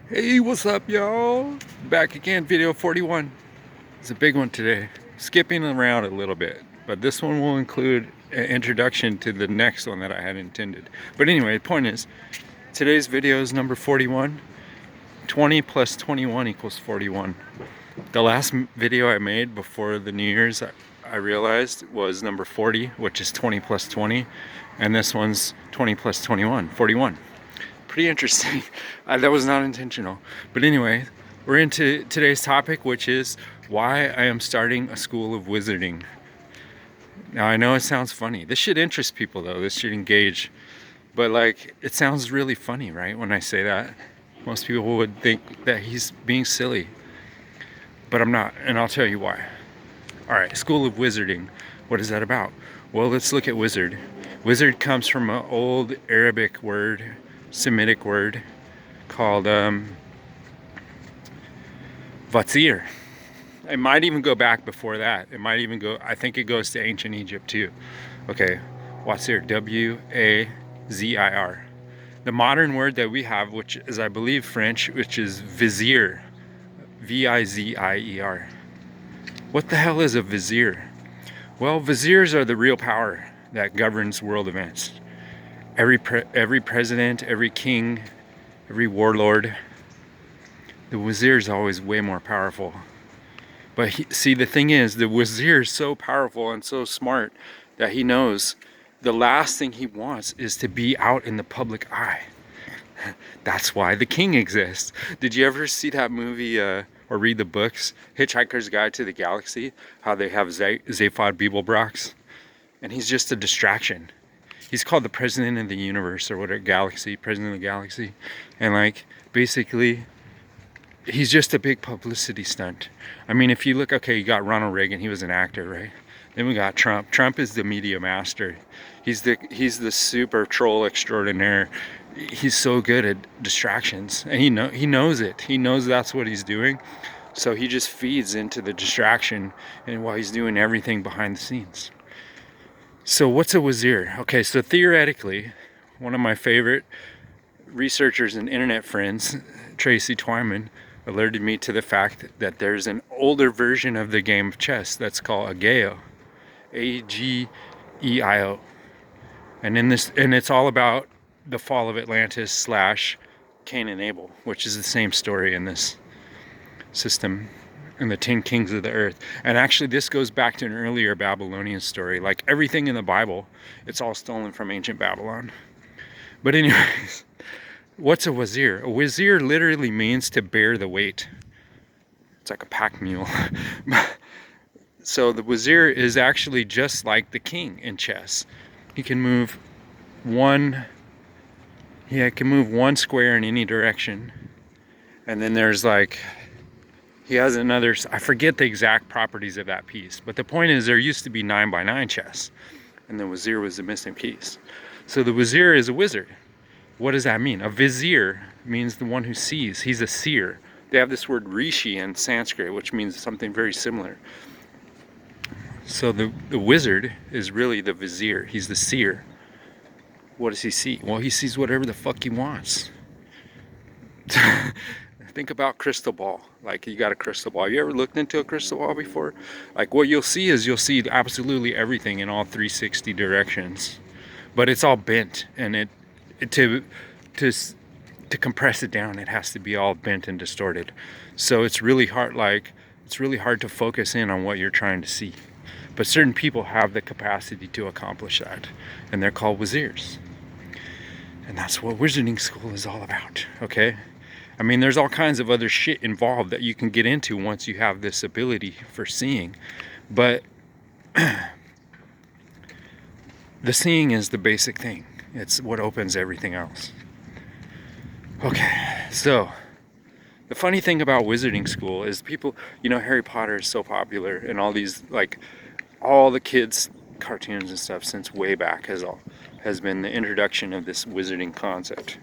Hey, what's up, y'all? Back again, video 41. It's a big one today. Skipping around a little bit, but this one will include an introduction to the next one that I had intended. But anyway, the point is, today's video is number 41. 20 plus 21 equals 41. The last video I made before the New Year's, I realized was number 40, which is 20 plus 20, and this one's 20 plus 21, 41. Pretty interesting. That was not intentional. But anyway, we're into today's topic, which is why I am starting a school of wizarding. Now, I know it sounds funny. This should interest people, though. This should engage. But, like, it sounds really funny, right? When I say that, most people would think that he's being silly. But I'm not, and I'll tell you why. All right, School of Wizarding. What is that about? Well, let's look at wizard. Wizard comes from an old Arabic word, Semitic word called Vatsir. It might even go back before that. It might even go, I think it goes to ancient Egypt too. Okay, Wazir, W-A-Z-I-R. The modern word that we have, which is, I believe, French, which is vizier, V-I-Z-I-E-R. What the hell is a vizier? Well, viziers are the real power that governs world events. Every president, every king, every warlord, the wazir is always way more powerful. But see, the thing is, the wazir is so powerful and so smart that he knows the last thing he wants is to be out in the public eye. That's why the king exists. Did you ever see that movie or read the books, Hitchhiker's Guide to the Galaxy? How they have Zaphod Beeblebrox? And he's just a distraction. He's called the president of the universe or whatever, galaxy, president of the galaxy. And like, basically, he's just a big publicity stunt. I mean, if you look, okay, you got Ronald Reagan, he was an actor, right? Then we got Trump. Trump is the media master. He's the super troll extraordinaire. He's so good at distractions, and he knows it. He knows that's what he's doing. So he just feeds into the distraction and while he's doing everything behind the scenes. So what's a wazir? Okay, so theoretically, one of my favorite researchers and internet friends, Tracy Twyman, alerted me to the fact that there's an older version of the game of chess that's called Ageio, A-G-E-I-O. And it's all about the fall of Atlantis slash Cain and Abel, which is the same story in this system, and the 10 kings of the earth. And actually this goes back to an earlier Babylonian story. Like everything in the Bible, it's all stolen from ancient Babylon. But anyways, what's a wazir? A wazir literally means to bear the weight. It's like a pack mule. So the wazir is actually just like the king in chess. He can move one square in any direction. And then there's like, he has another, I forget the exact properties of that piece, but the point is there used to be 9x9 chess, and the wazir was the missing piece. So the wazir is a wizard. What does that mean? A vizier means the one who sees. He's a seer. They have this word rishi in Sanskrit, which means something very similar. So the wizard is really the vizier. He's the seer. What does he see? Well, he sees whatever the fuck he wants. Think about crystal ball. Like, you got a crystal ball. Have you ever looked into a crystal ball before? Like, what you'll see is you'll see absolutely everything in all 360 directions, but it's all bent, and to compress it down, it has to be all bent and distorted. So it's really hard. Like, it's really hard to focus in on what you're trying to see. But certain people have the capacity to accomplish that, and they're called wazirs. And that's what wizarding school is all about. Okay. I mean, there's all kinds of other shit involved that you can get into once you have this ability for seeing. But the seeing is the basic thing. It's what opens everything else. Okay, so the funny thing about wizarding school is people, you know, Harry Potter is so popular, and all these, like, all the kids' cartoons and stuff since way back has been the introduction of this wizarding concept.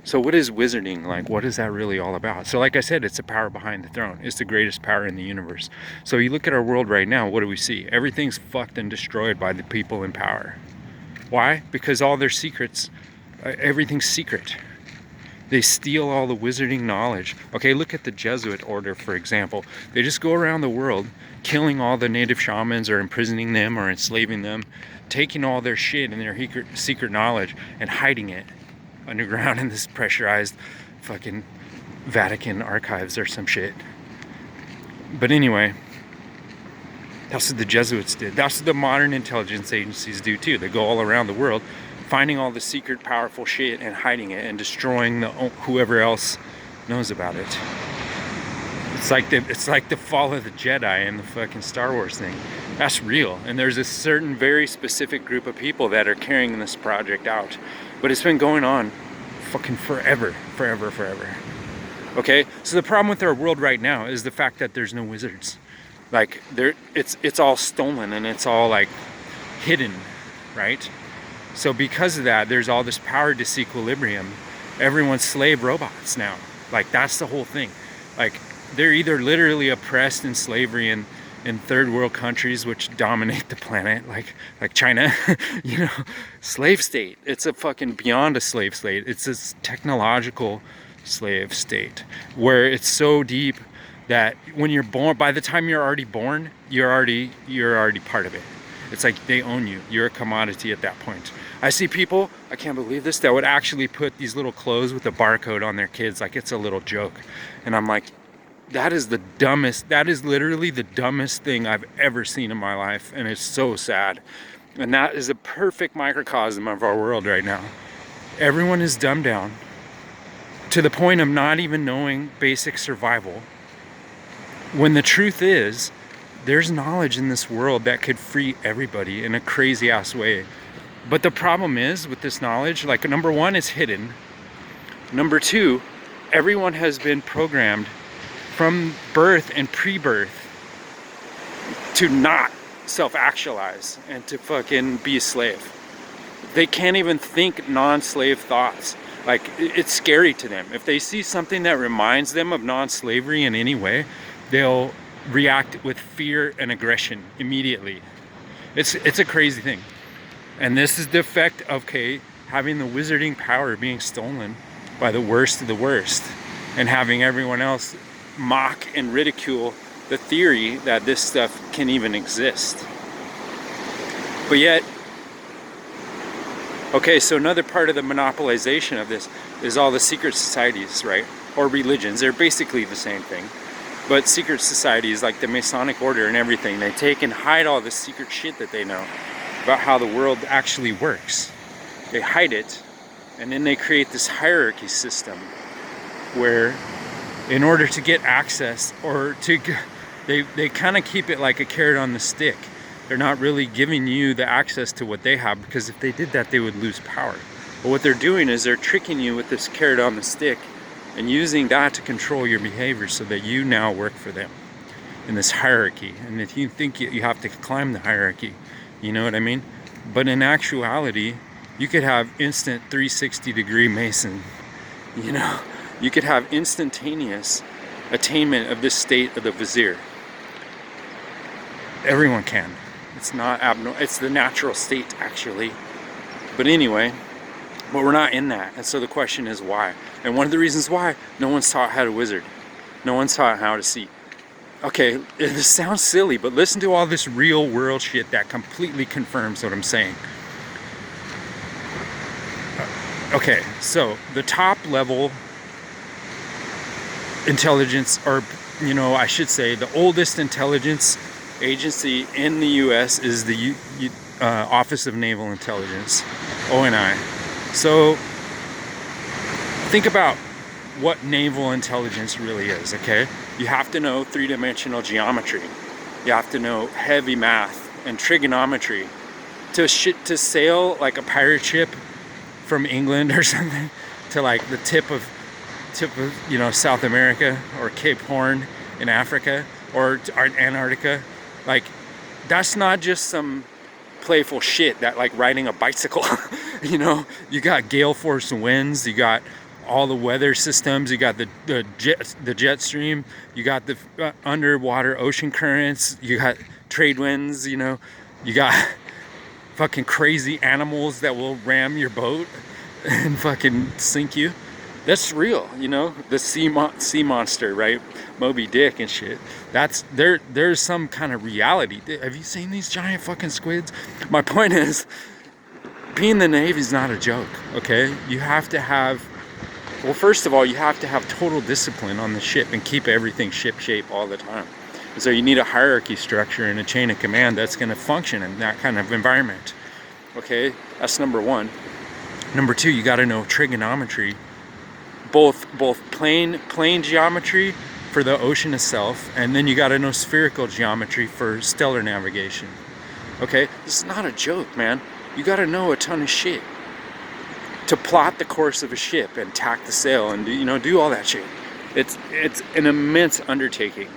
So what is wizarding? Like, what is that really all about? So like I said, it's the power behind the throne. It's the greatest power in the universe. So you look at our world right now, what do we see? Everything's fucked and destroyed by the people in power. Why? Because all their secrets, everything's secret. They steal all the wizarding knowledge. Okay, look at the Jesuit order, for example. They just go around the world killing all the native shamans or imprisoning them or enslaving them, taking all their shit and their secret knowledge and hiding it underground in this pressurized fucking Vatican archives or some shit. But anyway, that's what the Jesuits did. That's what the modern intelligence agencies do too. They go all around the world finding all the secret powerful shit and hiding it and destroying whoever else knows about it. It's like the fall of the Jedi in the fucking Star Wars thing. That's real. And there's a certain very specific group of people that are carrying this project out. But it's been going on fucking forever. Okay? So the problem with our world right now is the fact that there's no wizards. Like it's all stolen and it's all like hidden, right? So because of that, there's all this power disequilibrium. Everyone's slave robots now. Like that's the whole thing. Like they're either literally oppressed in slavery in third world countries which dominate the planet, like China, you know, slave state. It's a fucking beyond a slave state. It's this technological slave state where it's so deep that when you're born, by the time you're already born, you're already part of it. It's like they own you. You're a commodity at that point. I see people, I can't believe this, that would actually put these little clothes with a barcode on their kids like it's a little joke. And I'm like, that is literally the dumbest thing I've ever seen in my life. And it's so sad. And that is a perfect microcosm of our world right now. Everyone is dumbed down to the point of not even knowing basic survival. When the truth is, there's knowledge in this world that could free everybody in a crazy ass way. But the problem is with this knowledge, like number one, it's hidden. Number two, everyone has been programmed from birth and pre-birth to not self-actualize and to fucking be a slave. They can't even think non-slave thoughts. Like it's scary to them. If they see something that reminds them of non-slavery in any way, they'll react with fear and aggression immediately. It's a crazy thing. And this is the effect of having the wizarding power being stolen by the worst of the worst and having everyone else mock and ridicule the theory that this stuff can even exist. But yet, so another part of the monopolization of this is all the secret societies, right? Or religions. They're basically the same thing. But secret societies like the Masonic Order and everything, they take and hide all the secret shit that they know about how the world actually works. They hide it, and then they create this hierarchy system where in order to get access they kind of keep it like a carrot on the stick. They're not really giving you the access to what they have, because if they did that, they would lose power. But what they're doing is they're tricking you with this carrot on the stick and using that to control your behavior so that you now work for them in this hierarchy. And if you think you have to climb the hierarchy, you know what I mean? But in actuality, you could have instant 360-degree Mason, you know? You could have instantaneous attainment of this state of the vizier. Everyone can. It's not abnormal. It's the natural state, actually. But anyway, but we're not in that. And so the question is why? And one of the reasons why, no one's taught how to wizard. No one's taught how to see. Okay, this sounds silly, but listen to all this real world shit that completely confirms what I'm saying. Okay, so the top level intelligence, or I should say the oldest intelligence agency in the US is the Office of Naval Intelligence, ONI. So think about what naval intelligence really is, okay? You have to know three-dimensional geometry. You have to know heavy math and trigonometry to sail like a pirate ship from England or something to like the tip of South America or Cape Horn in Africa or Antarctica. Like that's not just some playful shit that like riding a bicycle. You got gale force winds, you got all the weather systems, you got the jet stream, you got the underwater ocean currents, you got trade winds, you got fucking crazy animals that will ram your boat and fucking sink you. That's real, you know, the sea monster, right? Moby Dick and shit. That's there's some kind of reality. Have you seen these giant fucking squids? My point is, being in the Navy is not a joke, okay? You have to have, well, first of all, you have to have total discipline on the ship and keep everything ship shape all the time. And so you need a hierarchy structure and a chain of command that's going to function in that kind of environment. Okay, that's number one. Number two, you got to know trigonometry, both plane geometry for the ocean itself, and then you got to know spherical geometry for stellar navigation. Okay, this is not a joke, man. You got to know a ton of shit to plot the course of a ship and tack the sail and do all that shit. It's an immense undertaking.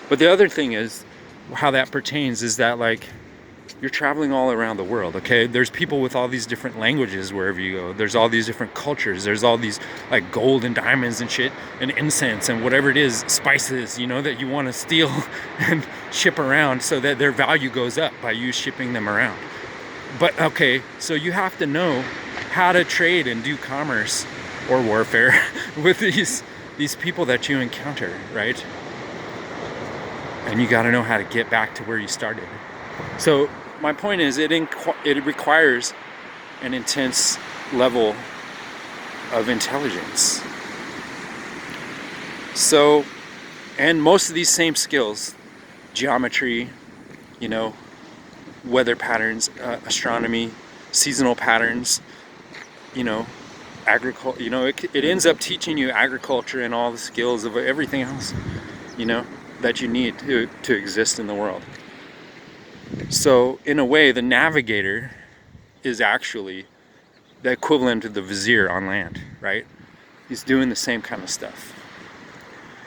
But the other thing is, how that pertains is that, like, you're traveling all around the world, okay? There's people with all these different languages wherever you go. There's all these different cultures. There's all these, like, gold and diamonds and shit and incense and whatever it is, spices, that you want to steal and ship around so that their value goes up by you shipping them around. But, okay, so you have to know how to trade and do commerce or warfare with these people that you encounter, right? And you got to know how to get back to where you started. So my point is, it requires an intense level of intelligence. So, and most of these same skills, geometry, weather patterns, astronomy, seasonal patterns, agriculture, it ends up teaching you agriculture and all the skills of everything else, that you need to exist in the world. So in a way, the navigator is actually the equivalent of the vizier on land, right? He's doing the same kind of stuff.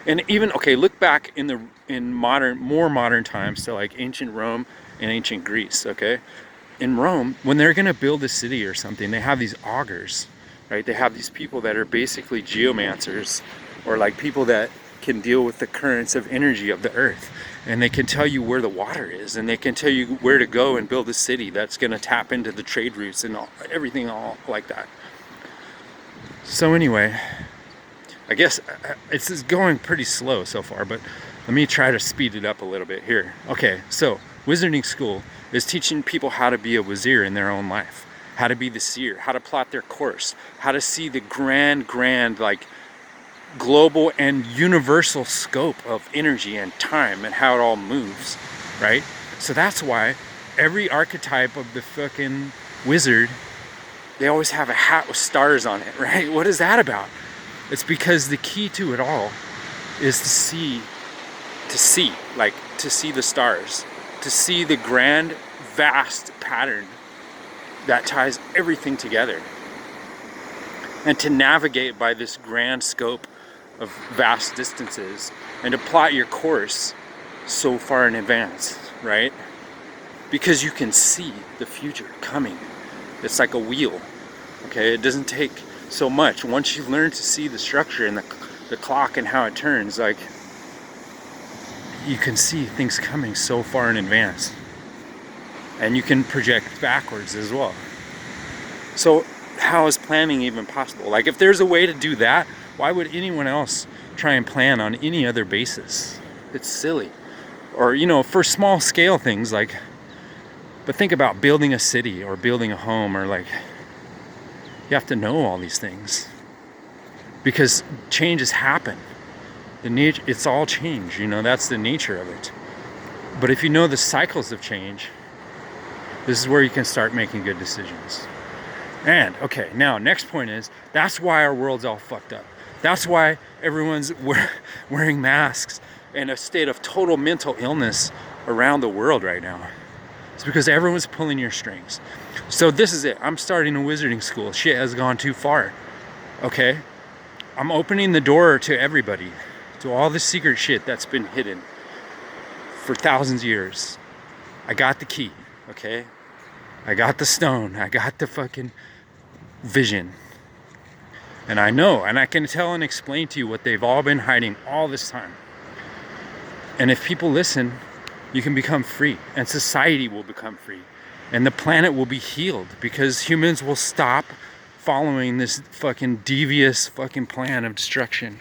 And even, okay, look back in more modern times to, like, ancient Rome and ancient Greece, okay? In Rome, when they're gonna build a city or something, they have these augurs, right? They have these people that are basically geomancers, or like people that can deal with the currents of energy of the earth, and they can tell you where the water is, and they can tell you where to go and build a city that's going to tap into the trade routes and everything all like that. So anyway, I guess it's going pretty slow so far, but let me try to speed it up a little bit here. Okay, so Wizarding School is teaching people how to be a wizir in their own life, how to be the seer, how to plot their course, how to see the grand, like, global and universal scope of energy and time and how it all moves, right? So that's why every archetype of the fucking wizard, they always have a hat with stars on it, right? What is that about? It's because the key to it all is to see the stars, to see the grand, vast pattern that ties everything together, and to navigate by this grand scope of vast distances, and to plot your course so far in advance, right? Because you can see the future coming. It's like a wheel, okay? It doesn't take so much. Once you learn to see the structure and the clock and how it turns, like, you can see things coming so far in advance. And you can project backwards as well. So how is planning even possible? Like, if there's a way to do that, why would anyone else try and plan on any other basis? It's silly. Or, for small scale things, like, but think about building a city or building a home, or, like, you have to know all these things because changes happen. It's all change, that's the nature of it. But if you know the cycles of change, this is where you can start making good decisions. And, okay, now, next point is, that's why our world's all fucked up. That's why everyone's wearing masks in a state of total mental illness around the world right now. It's because everyone's pulling your strings. So this is it. I'm starting a wizarding school. Shit has gone too far. Okay? I'm opening the door to everybody, to all the secret shit that's been hidden for thousands of years. I got the key, okay? I got the stone. I got the fucking vision. And I know, and I can tell and explain to you what they've all been hiding all this time. And if people listen, you can become free, and society will become free, and the planet will be healed, because humans will stop following this fucking devious fucking plan of destruction.